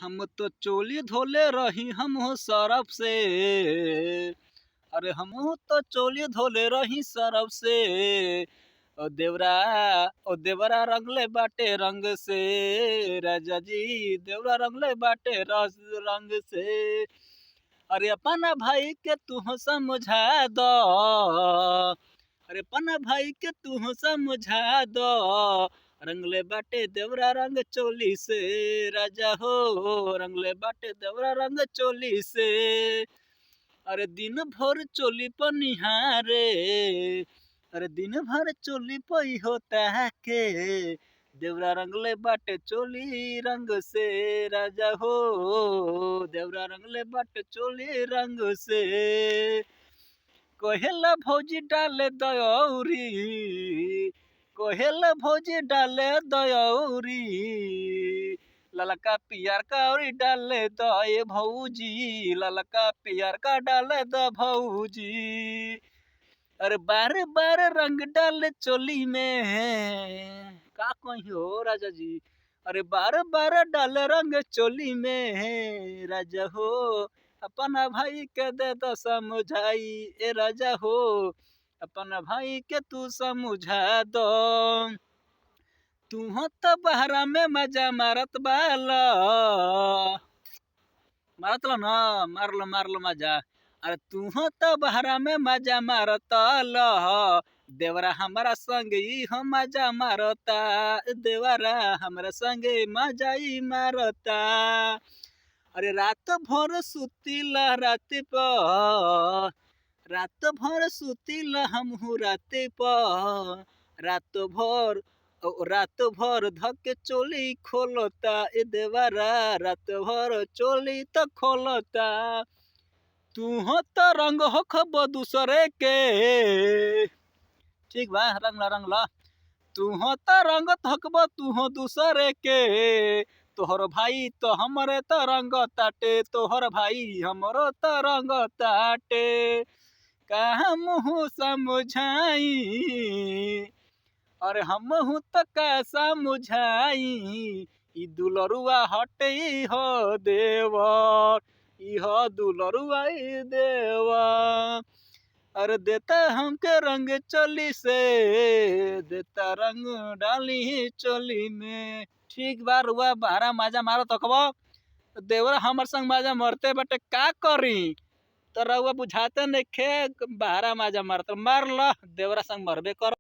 हम तो चोली धोले रही हम हो सरफ से। अरे हम तो चोली धोले रही सरफ से। ओ देवरा ओ देवरा रंगले बाटे रंग से। राजा जी देवरा रंगले बाटे रंग से। अरे अपना भाई के तू समझा दो। अरे अपना भाई के तू समझा दो। रंगले बाटे देवरा रंग चोली से। राजा हो रंगले बाटे देवरा रंग चोली से। अरे दिन भर चोली पर निहारे। अरे दिन भर चोली पई होता है के। देवरा रंगले बाटे चोली रंग से। राजा हो देवरा रंगले बाटे चोली रंग से। कहेला भौजी डाले दयौरी। कहेला भौजी डाले दयौरी। ललका पियर का औरी डाले दे भौजी। ललका पियर का डाले द भौजी। अरे बार बार रंग डाले चोली में। का कही हो राजा जी। अरे बार बार डाले रंग चोली में। राजा हो अपना भाई के दे दो समझाई। ए राजा हो अपना भाई के तू समझा दो। तू हो तो बहरा में मजा मारत बाला। मारत लो ना मार लो मजा। अरे तू हो तो बहरा में मजा मारता लो। देवरा हमारा संग ही हम मजा मारता। देवरा हमारा संग मजा ही मारता। अरे रात भर सुतीला रात पर। रात भर सुतीला हमहू रात पर। रात भर धके चोली खोलता। ए देवरा रात भर चोली तो खोलता। तू हो तो रंग हो खब दूसरे के। ठीक बा रंगला। तू हो तो रंग थकब तू हो दूसरे के। तोहर भाई तो हमरे तो रंग ताटे। तोहर भाई हमरो तो रंग ताटे। कहाँ मुँह समझाई। अरे हम हूँ तो कैसा मुझाई। ई दुलरुआ हटे हो देवर। ई हो दुलरुआ ई देवा। अरे देता हमके रंग चोली से। देता रंग डाली चोली में। ठीक बा रुआ बाहरा माजा मारो तकबो। देवरा हमर संग माजा मरते बटे का करी। तो रउआ बुझाते नइखे बाहरा माजा मारत मार ल देवरा संग मरबे कर।